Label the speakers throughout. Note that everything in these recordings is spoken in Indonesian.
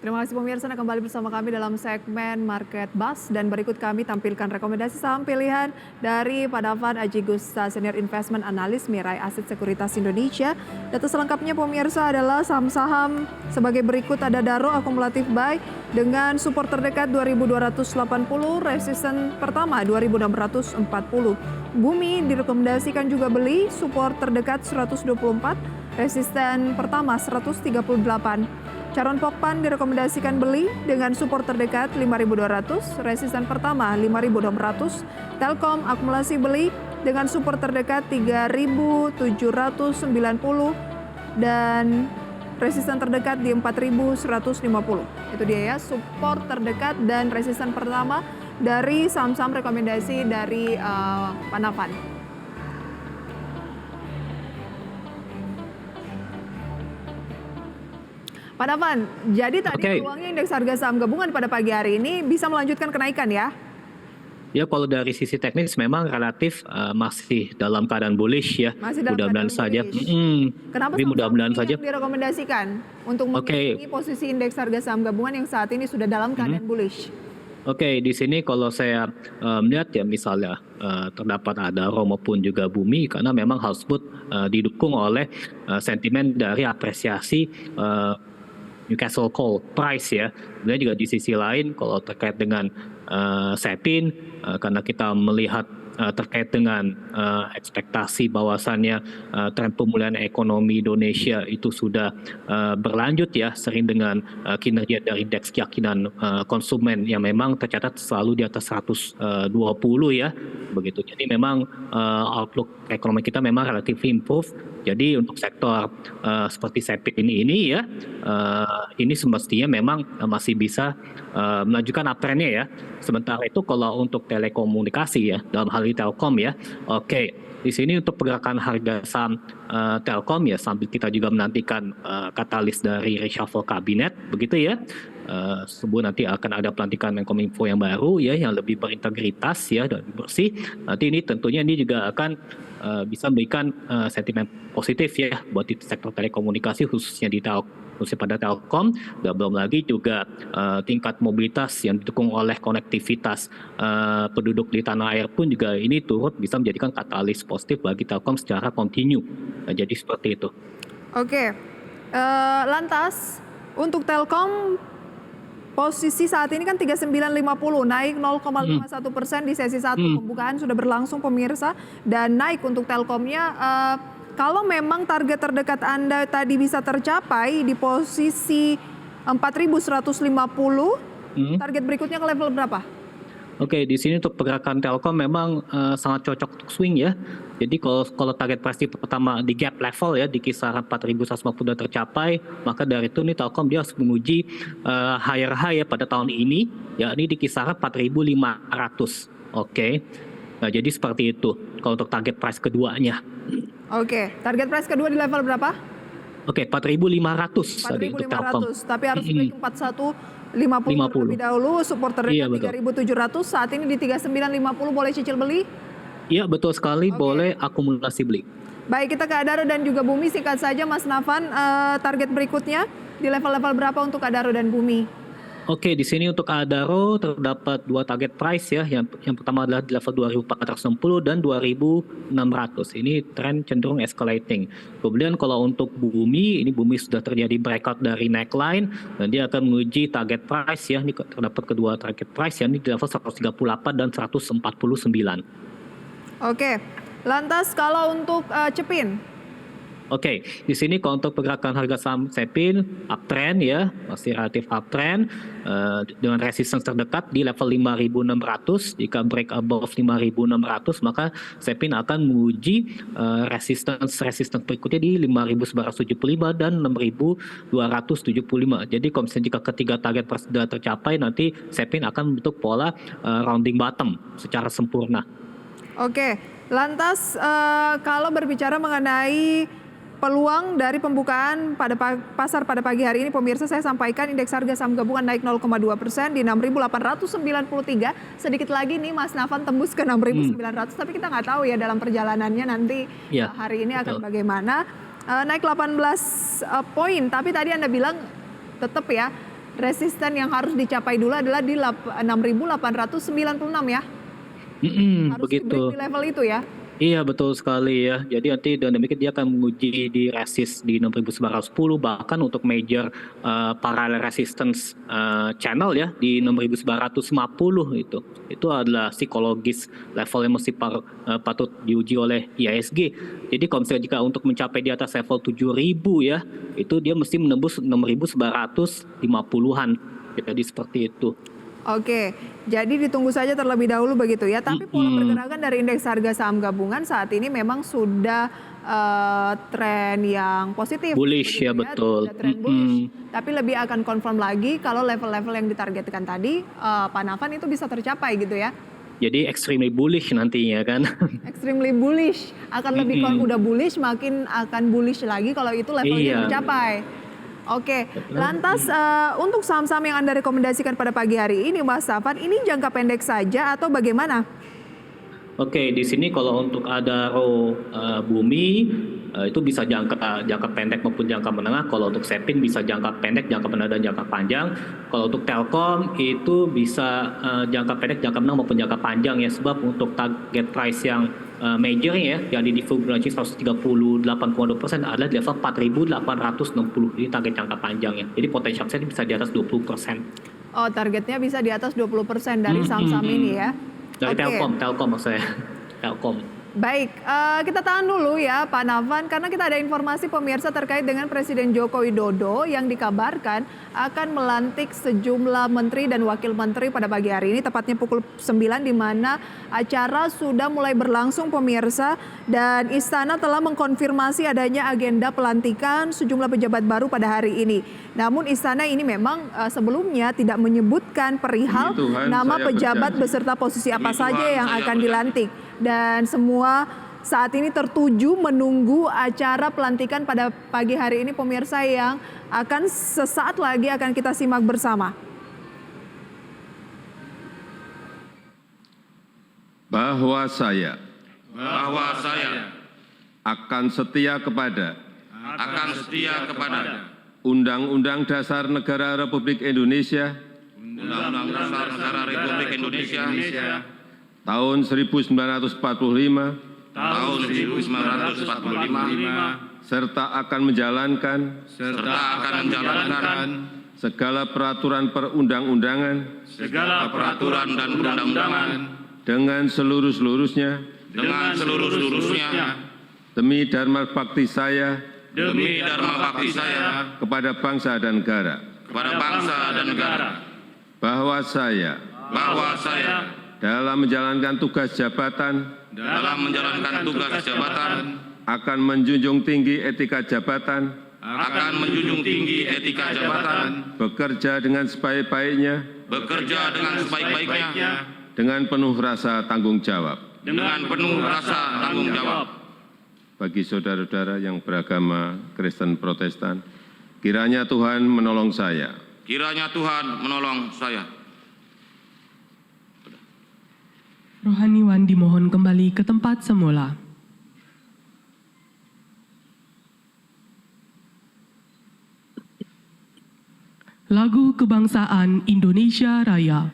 Speaker 1: Terima kasih pemirsa, Anda kembali bersama kami dalam segmen Market Buzz dan berikut kami tampilkan rekomendasi saham pilihan dari Pak Davan Aji Gusta, Senior Investment Analyst Mirai Aset Sekuritas Indonesia. Data selengkapnya pemirsa adalah saham-saham sebagai berikut: ada Daro akumulatif buy dengan support terdekat 2280, resisten pertama 2640. Bumi direkomendasikan juga beli, support terdekat 124, resisten pertama 138. Charon Pokpan direkomendasikan beli dengan support terdekat 5.200, resisten pertama 5.600. Telkom akumulasi beli dengan support terdekat 3.790 dan resisten terdekat di 4.150. Itu dia ya, support terdekat dan resisten pertama dari saham-saham rekomendasi dari Pak Davan. Pak Davan, jadi tadi peluangnya indeks harga saham gabungan pada pagi hari ini bisa melanjutkan kenaikan ya?
Speaker 2: Ya, kalau dari sisi teknis memang relatif masih dalam keadaan bullish ya. Mudah-mudahan saja.
Speaker 1: Kenapa mudah-mudahan saja direkomendasikan untuk memiliki posisi indeks harga saham gabungan yang saat ini sudah dalam keadaan bullish?
Speaker 2: Oke, di sini kalau saya melihat ya misalnya terdapat Adaro maupun juga Bumi, karena memang hal tersebut didukung oleh sentimen dari apresiasi Newcastle Coal Price ya. Kemudian juga di sisi lain kalau terkait dengan Sepin, karena kita melihat terkait dengan ekspektasi bahwasannya tren pemulihan ekonomi Indonesia itu sudah berlanjut ya, sering dengan kinerja dari indeks keyakinan konsumen yang memang tercatat selalu di atas 120 ya, begitu. Jadi memang outlook ekonomi kita memang relatif improve. Jadi untuk sektor seperti Sepin ini ya, ini semestinya memang masih bisa melanjutkan uptrendnya ya. Sementara itu kalau untuk telekomunikasi ya, dalam hal ini Telkom ya, oke. Di sini untuk pergerakan harga saham Telkom ya, sambil kita juga menantikan katalis dari reshuffle kabinet, begitu ya. Sebelum nanti akan ada pelantikan Menkominfo yang baru ya, yang lebih berintegritas ya dan bersih. Nanti ini tentunya ini juga akan bisa memberikan sentimen positif ya buat di sektor telekomunikasi khususnya pada Telkom. Dan belum lagi juga tingkat mobilitas yang didukung oleh konektivitas penduduk di tanah air pun juga ini turut bisa menjadikan katalis positif bagi Telkom secara kontinu. Jadi seperti itu.
Speaker 1: Oke, lantas untuk Telkom posisi saat ini kan 3950, naik 0,51% di sesi 1 pembukaan sudah berlangsung pemirsa, dan naik untuk Telkomnya. Kalau memang target terdekat Anda tadi bisa tercapai di posisi 4150, target berikutnya ke level berapa?
Speaker 2: Oke, di sini untuk pergerakan Telkom memang sangat cocok untuk swing ya. Jadi kalau target price pertama di gap level ya, di kisaran 4.150 sudah tercapai, maka dari itu nih Telkom dia harus menguji higher high ya pada tahun ini, ya ini di kisaran 4.500. Oke. Nah, jadi seperti itu kalau untuk target price keduanya.
Speaker 1: Oke, target price kedua di level berapa?
Speaker 2: Oke, 4.500 tadi untuk Telkom.
Speaker 1: Tapi harus break 4150 terlebih dahulu, support terdekat 3.700, saat ini di 3950, boleh cicil beli?
Speaker 2: Iya, betul sekali, boleh akumulasi beli.
Speaker 1: Baik, kita ke Adaro dan juga Bumi, singkat saja Mas Davan, target berikutnya di level-level berapa untuk Adaro dan Bumi?
Speaker 2: Oke, di sini untuk Adaro terdapat dua target price ya. Yang pertama adalah di level 2.460 dan 2.600. Ini tren cenderung escalating. Kemudian kalau untuk Bumi, ini Bumi sudah terjadi breakout dari neckline dan dia akan menguji target price ya. Ini terdapat kedua target price ya, ini di level 138 dan 149.
Speaker 1: Oke, lantas kalau untuk Cepin?
Speaker 2: Oke, di sini kalau untuk pergerakan harga saham Sepin uptrend ya, masih relatif uptrend dengan resistance terdekat di level 5.600. Jika break above 5.600 maka Sepin akan menguji resistance berikutnya di 5.975 dan 6.275. Jadi kalau misalnya jika ketiga target sudah tercapai, nanti Sepin akan membentuk pola rounding bottom secara sempurna.
Speaker 1: Oke, lantas kalau berbicara mengenai peluang dari pembukaan pada pasar pada pagi hari ini, pemirsa, saya sampaikan indeks harga saham gabungan naik 0,2% di 6.893. Sedikit lagi nih Mas Davan tembus ke 6.900, tapi kita nggak tahu ya dalam perjalanannya nanti hari ini akan bagaimana. Naik 18 poin, tapi tadi Anda bilang tetap ya resisten yang harus dicapai dulu adalah di 6.896 ya. Harus
Speaker 2: Begitu.
Speaker 1: di-break di level itu ya.
Speaker 2: Iya betul sekali ya. Jadi nanti dengan demikian dia akan menguji di resist di 6.910, bahkan untuk major parallel resistance channel ya di 6.950 itu. Itu adalah psikologis level yang mesti patut diuji oleh IHSG. Jadi kalau misalnya jika untuk mencapai di atas level 7.000 ya, itu dia mesti menembus 6.950-an. Jadi seperti itu.
Speaker 1: Oke, jadi ditunggu saja terlebih dahulu begitu ya. Tapi pola pergerakan dari indeks harga saham gabungan saat ini memang sudah tren yang positif.
Speaker 2: Bullish
Speaker 1: begitu
Speaker 2: ya, betul.
Speaker 1: Sudah tren bullish. Tapi lebih akan confirm lagi kalau level-level yang ditargetkan tadi, Pak Navan itu bisa tercapai gitu ya.
Speaker 2: Jadi extremely bullish nantinya kan.
Speaker 1: Extremely bullish, akan lebih kalau udah bullish makin akan bullish lagi kalau itu levelnya tercapai. Oke, lantas untuk saham-saham yang Anda rekomendasikan pada pagi hari ini, Mas Safan, ini jangka pendek saja atau bagaimana?
Speaker 2: Oke, di sini kalau untuk Adaro Bumi itu bisa jangka pendek maupun jangka menengah. Kalau untuk Sepin bisa jangka pendek, jangka menengah dan jangka panjang. Kalau untuk Telkom itu bisa jangka pendek, jangka menengah maupun jangka panjang ya. Sebab untuk target price yang major ya, yang di Fibonacci 138,2% adalah di level 4.860. Ini target jangka panjang ya. Jadi potensial upside bisa di atas 20%.
Speaker 1: Oh, targetnya bisa di atas 20% dari saham-saham ini ya.
Speaker 2: Dari Telkom maksudnya. Telkom.
Speaker 1: Baik, kita tahan dulu ya Pak Navan, karena kita ada informasi pemirsa terkait dengan Presiden Joko Widodo yang dikabarkan akan melantik sejumlah menteri dan wakil menteri pada pagi hari ini, tepatnya pukul 9, di mana acara sudah mulai berlangsung pemirsa, dan Istana telah mengkonfirmasi adanya agenda pelantikan sejumlah pejabat baru pada hari ini. Namun Istana ini memang sebelumnya tidak menyebutkan perihal nama pejabat beserta posisi apa saja yang akan dilantik. Dan semua saat ini tertuju menunggu acara pelantikan pada pagi hari ini pemirsa, yang akan sesaat lagi akan kita simak bersama.
Speaker 3: Bahwa saya
Speaker 4: akan setia kepada
Speaker 3: Undang-Undang Dasar Negara Republik Indonesia
Speaker 4: Undang-Undang Dasar Negara Republik Indonesia
Speaker 3: tahun 1945
Speaker 4: tahun 1945
Speaker 3: serta akan menjalankan segala peraturan perundang-undangan
Speaker 4: dan undang-undangan
Speaker 3: dengan seluruh-seluruhnya demi dharma bakti saya kepada bangsa dan negara. Bahwa saya dalam menjalankan tugas jabatan akan menjunjung tinggi etika jabatan, bekerja dengan sebaik-baiknya, dengan penuh rasa tanggung jawab. Bagi saudara-saudara yang beragama Kristen Protestan, kiranya Tuhan menolong saya.
Speaker 5: Rohaniwan dimohon kembali ke tempat semula. Lagu Kebangsaan Indonesia Raya.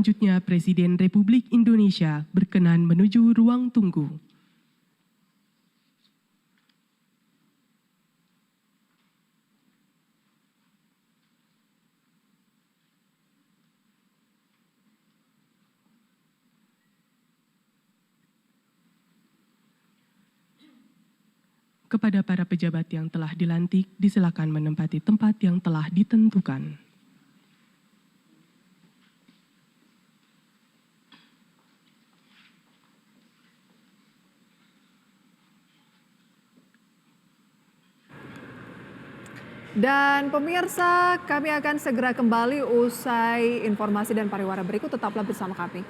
Speaker 5: Selanjutnya, Presiden Republik Indonesia berkenan menuju ruang tunggu. Kepada para pejabat yang telah dilantik, disilakan menempati tempat yang telah ditentukan.
Speaker 1: Dan pemirsa, kami akan segera kembali usai informasi dan pariwara berikut. Tetaplah bersama kami.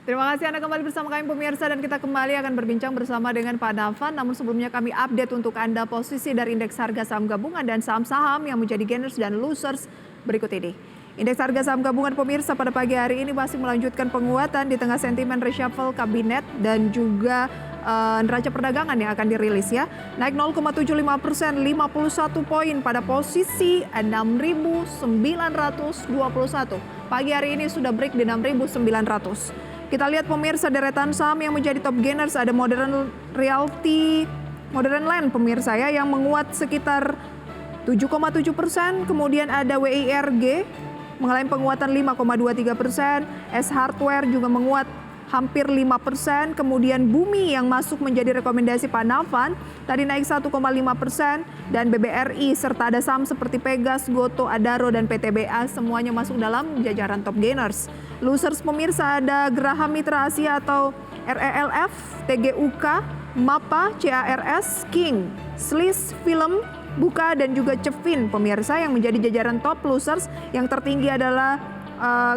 Speaker 1: Terima kasih Anda kembali bersama kami pemirsa, dan kita kembali akan berbincang bersama dengan Pak Navan. Namun sebelumnya kami update untuk Anda posisi dari indeks harga saham gabungan dan saham-saham yang menjadi gainers dan losers berikut ini. Indeks harga saham gabungan pemirsa pada pagi hari ini masih melanjutkan penguatan di tengah sentimen reshuffle kabinet dan juga neraca perdagangan yang akan dirilis ya. Naik 0,75%, 51 poin pada posisi 6.921. Pagi hari ini sudah break di 6.900. Kita lihat pemirsa deretan saham yang menjadi top gainers, ada Modern Realty, Modern Land pemirsa ya, yang menguat sekitar 7,7%. Kemudian ada WIRG mengalami penguatan 5,23%, S Hardware juga menguat hampir 5%, kemudian Bumi yang masuk menjadi rekomendasi Pak Navan tadi naik 1,5%, dan BBRI serta ada saham seperti Pegas, Goto, Adaro, dan PTBA semuanya masuk dalam jajaran top gainers. Losers pemirsa ada Graha Mitra Asia atau RELF, TGUK, MAPA, CARS, King, Slis Film, Buka, dan juga Cevin pemirsa yang menjadi jajaran top losers. Yang tertinggi adalah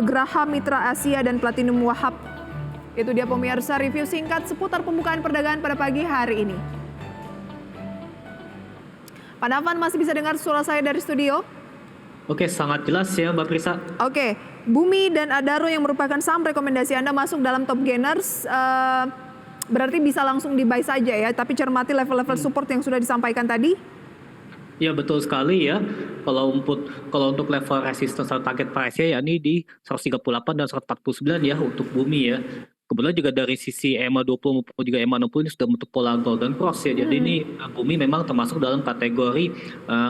Speaker 1: Graha Mitra Asia dan Platinum Wahab. Itu dia pemirsa review singkat seputar pembukaan perdagangan pada pagi hari ini. Pak Navan masih bisa dengar suara saya dari studio?
Speaker 2: Oke, sangat jelas ya Mbak Prisa.
Speaker 1: Oke, Bumi dan Adaro yang merupakan saham rekomendasi Anda masuk dalam top gainers, berarti bisa langsung di buy saja ya, tapi cermati level-level support yang sudah disampaikan tadi.
Speaker 2: Ya betul sekali ya. Kalau untuk level resistance atau target price-nya ya ini di 138 dan 149 ya untuk Bumi ya. Kebetulan juga dari sisi EMA 20 maupun juga EMA 60 ini sudah bentuk pola golden cross ya. Jadi ini Bumi memang termasuk dalam kategori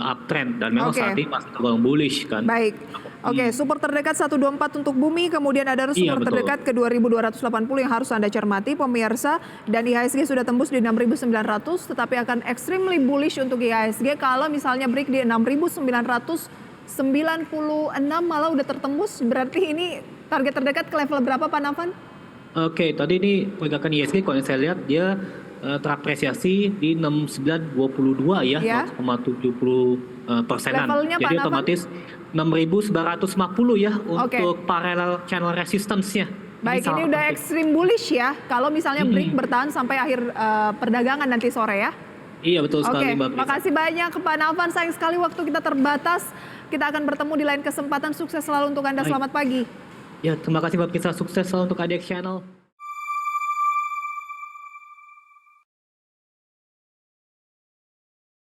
Speaker 2: uptrend dan memang saat ini masih tergolong bullish kan.
Speaker 1: Baik. Oke, support terdekat 124 untuk Bumi, kemudian ada support terdekat ke 2280 yang harus Anda cermati pemirsa, dan IHSG sudah tembus di 6.900 tetapi akan extremely bullish untuk IHSG kalau misalnya break di 6.996 malah udah tertembus, berarti ini target terdekat ke level berapa Pak Navan?
Speaker 2: Oke, tadi ini pergerakan IHSG kalau saya lihat dia terapresiasi di 6922 ya, 0,70%-an. Jadi otomatis 6.950 ya untuk parallel channel resistance-nya.
Speaker 1: Baik, ini udah ekstrim bullish ya kalau misalnya break bertahan sampai akhir perdagangan nanti sore ya.
Speaker 2: Iya betul sekali Mbak Prisa.
Speaker 1: Makasih banyak Pak Navan, sayang sekali waktu kita terbatas. Kita akan bertemu di lain kesempatan, sukses selalu untuk Anda, selamat pagi.
Speaker 2: Ya, terima kasih Mbak Prisa, sukses selalu untuk ADX Channel.